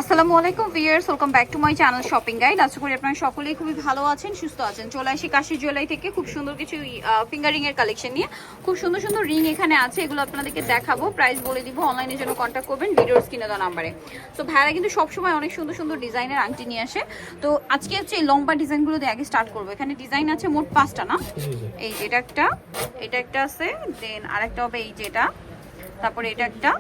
আসসালামু আলাইকুম viewers, welcome back to my channel shopping guide. আশা করি আপনারা সকলেই খুবই ভালো আছেন, সুস্থ আছেন। চলে আসি কাশি জুয়েলারি থেকে খুব সুন্দর কিছু ফিঙ্গারিং এর কালেকশন নিয়ে। খুব সুন্দর সুন্দর রিং এখানে আছে, এগুলো আপনাদেরকে দেখাবো, প্রাইস বলে দিব। অনলাইনের জন্য কন্ট্যাক্ট করবেন ভিডিওর স্ক্রিনে দেওয়া নাম্বারে। তো ভাইরা কিন্তু সবসময় অনেক সুন্দর সুন্দর ডিজাইনের আংটি নিয়ে আসে। তো আজকে হচ্ছে এই লম্বা ডিজাইনগুলো দিয়ে আগে স্টার্ট করবো। এখানে ডিজাইন আছে মোট 5টা না? এই যে এটা একটা আছে, দেন আরেকটা হবে এই যেটা, তারপরে এটা একটা,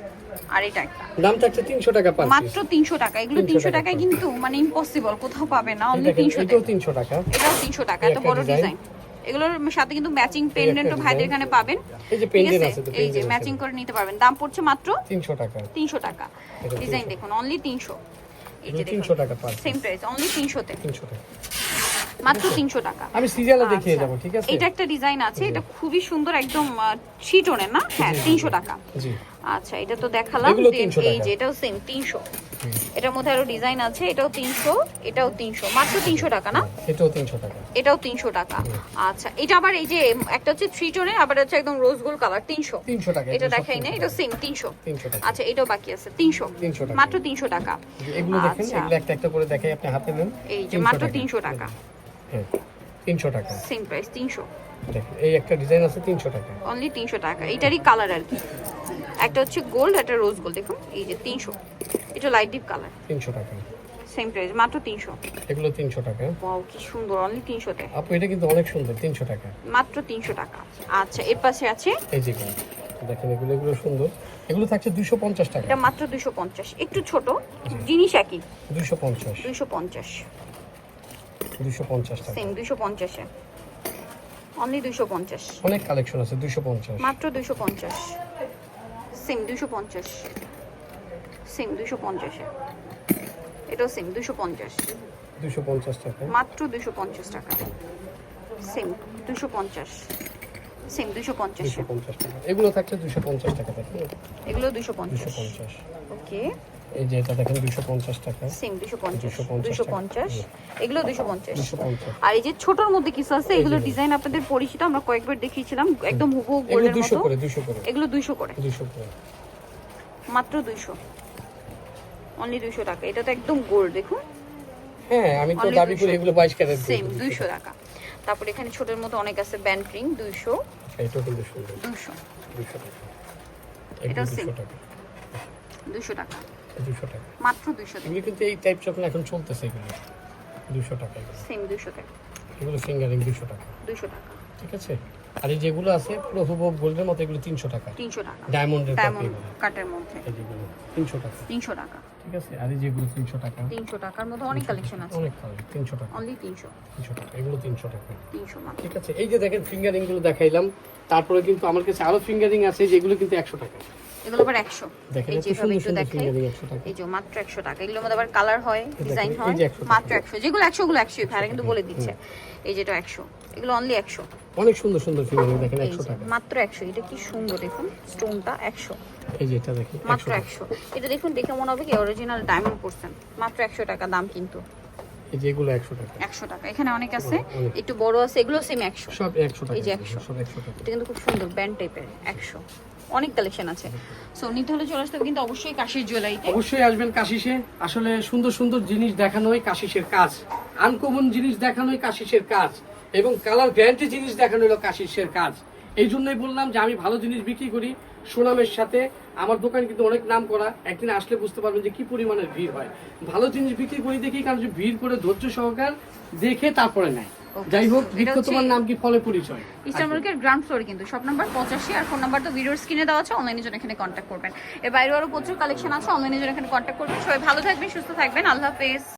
আর এটা একটা। দাম থাকছে 300 টাকা পার পিস, মাত্র 300 টাকা। এগুলো 300 টাকায় কিন্তু মানে ইম্পসিবল, কোথাও পাবে না। অনলি 300 টাকা। এটাও 300 টাকা, এটাও 300 টাকা। এত বড় ডিজাইন। এগুলোর সাথে কিন্তু ম্যাচিং পেন্ডেন্টও ভাইদের এখানে পাবেন। এই যে পেন্ডেন্ট আছে, এই যে ম্যাচিং করে নিতে পারবেন। দাম পড়ছে মাত্র 300 টাকা। 300 টাকা। ডিজাইন দেখুন, অনলি 300। এই যে 300 টাকা পার, সেম প্রাইস, অনলি 300 তে। 300 টাকা, মাত্র 300 টাকা। আমি সিরিয়ালে দেখিয়ে যাব, ঠিক আছে? এটা একটা ডিজাইন আছে, এটা খুবই সুন্দর, একদম চিটনের না? হ্যাঁ, 300 টাকা। জি আচ্ছা, এটা তো দেখালাম। এই যে এটাও সেম 300। এটার মধ্যে আরো ডিজাইন আছে, এটাও 300, এটাও 300। মাত্র 300 টাকা না? এটাও 300 টাকা, এটাও 300 টাকা। আচ্ছা, এটা আবার এই যে একটা হচ্ছে 3 টোনের, আবার হচ্ছে একদম রোজ গোল্ড কালার, 300 টাকা। এটা দেখাই না, এটা সেম 300 টাকা। আচ্ছা, এটাও বাকি আছে 300 টাকা, মাত্র 300 টাকা। এগুলো দেখেন, এগুলো একটা একটা করে দেখাই, আপনি হাতে নেন। এই যে মাত্র 300 টাকা। হ্যাঁ, 300 টাকা সেম প্রাইস 300। দেখেন, এই একটা ডিজাইন আছে 300 টাকা, অনলি 300 টাকা। এটারই কালার আর কি, একটা হচ্ছে গোল্ড, একটা রোজ গোল্ড। দেখুন এই যে 300, এটা লাইট ডিপ কালার, 300 টাকা। সেম প্রাইস মাত্র 300। এগুলো 300 টাকা। ওয়াও, কি সুন্দর, অনলি 300 তে। আপু এটা কিন্তু অনেক সুন্দর, 300 টাকা, মাত্র 300 টাকা। আচ্ছা, এর পাশে আছে এই যে দেখেন, এগুলো সুন্দর, এগুলো থাকছে 250 টাকা। এটা মাত্র 250, একটু ছোট জিনিস, একই 250 250 টাকা, সেম 250 এ, অনলি 250। অনেক কালেকশন আছে, 250 মাত্র 250, সেম 250, সেম 250 এ। এটাও সেম 250 টাকা, মাত্র 250 টাকা। সেম 250, সেম 250 টাকা। এগুলো থাকছে 250 টাকা, দেখেন এগুলো 250। 250। ওকে, এই যে এটা দেখেন 250 টাকা, সেম 250 250 এগুলো 250। 250। আর এই যে ছোটর মধ্যে কিছু আছে, এগুলো ডিজাইন আপনাদের পরিচিত, আমরা কয়েকবার দেখিয়েছিলাম, একদম হুবহু এগুলো গোল্ডের 200 মতো। করে, 200 করে, এগুলো 200 করে, 200 করে, মাত্র 200, অনলি 200 টাকা। এটা তো একদম গোল্ড, দেখুন। হ্যাঁ, আমি তো দাবি করি এগুলো 22 ক্যারেট। সেম 200 টাকা। তারপর এখানে ছোটের মতো অনেক আছে, ব্যান্ড রিং 200, এটাও কিন্তু সুন্দর, 200, 200 টাকা। এটাও 200 সেম টাকা, 200 টাকা, 200 টাকা। মাত্র 200 টাকা। এগুলো কিন্তু এই টাইপ যখন এখন চলতেছে, এগুলো 200 টাকা। সেম 200 টাকা, এগুলো ফিঙ্গারিং 200 টাকা, 200 টাকা। ঠিক আছে? আর এই যেগুলো আছে পুরো হুবহু গোল্ডের মতো, এগুলো 300 টাকা, 300 টাকা, ডায়মন্ডের ডায়মন্ড কাটের মধ্যে। এই যেগুলো 300 টাকা, 300 টাকা, ঠিক আছে? আর এই যেগুলো 300 টাকা, 300 টাকার মধ্যে অনেক কালেকশন আছে, অনেক কালার, 300 টাকা, অনলি 300, 300 টাকা। এগুলো 300 টাকা, 300 মাত্র। ঠিক আছে? এই যে দেখেন ফিঙ্গারিং গুলো দেখাইলাম, তারপরে কিন্তু আমার কাছে আরো ফিঙ্গারিং আছে যেগুলো কিন্তু 100 টাকা। এগুলো আবার 100। দেখেন এই এত যে ভাবে সুন্দর একটু সুন্দর দেখাই, ফিঙ্গারিং 100 টাকা। এই যে মাত্র 100 টাকা। এগুলোর মধ্যে আবার কালার হয়, ডিজাইন এই হয়, যে 100 মাত্র 100। যেগুলো 100 গুলো 100 ভাইরা কিন্তু বলে দিচ্ছে। এই যেটা 100, এগুলো অনলি 100। অনেক সুন্দর সুন্দর ফিঙ্গারিং দেখেন, এই 100 যে টাকা। মাত্র 100। এটা কি সুন্দর, দেখুন স্টোনটা 100, এই যে এটা দেখেন, মাত্র 100 টাকা। 100। এটা দেখুন, দেখে মনে হবে কি অরিজিনাল ডায়মন্ড পড়ছেন। মাত্র 100 টাকা দাম কিন্তু। এই যে এগুলো 100 টাকা, 100 টাকা। এখানে অনেক আছে, একটু বড় আছে, এগুলো সেম 100। সব 100 টাকা, এই যে 100, সব 100 টাকা। এটা কিন্তু খুব সুন্দর ব্যান্ড টাইপের, 100। অনেক কালেকশন আছে। সো নিতে হলে চলে আসতে হবে কিন্তু অবশ্যই কাশির জুয়েলারিতে। অবশ্যই আসবেন কাশিসে। আসলে সুন্দর সুন্দর জিনিস দেখানোই কাশিসের কাজ, আনকমন জিনিস দেখানোই কাশিসের কাজ, এবং কালার গ্যারান্টি জিনিস দেখানো হলো কাশিসের কাজ। এই জন্যই বললাম যে আমি ভালো জিনিস বিক্রি করি সুনামের সাথে। আমার দোকান কিন্তু অনেক নাম করা, একদিন আসলে বুঝতে পারবেন যে কি পরিমাণের ভিড় হয়। ভালো জিনিস বিক্রি করি দেখি, কারণ যে ভিড় করে ধৈর্য সহকার দেখে তারপরে নেয়। যাই হোক, বৃক্ষ তোমার নাম কি, ফলে পরিচয়। ইস্টার্ন মার্কেট গ্রাউন্ড ফ্লোরে কিন্তু শপ নাম্বার 85, আর ফোন নাম্বার তো ভিডিওর স্ক্রিনে দেওয়া আছে। অনলাইনের জন্য এখানে কন্ট্যাক্ট করবেন। এর বাইরেও আরো প্রচুর কালেকশন আছে, অনলাইনের জন্য এখানে কন্ট্যাক্ট করবেন। সবাই ভালো থাকবেন, সুস্থ থাকবেন, আল্লাহ হাফেজ।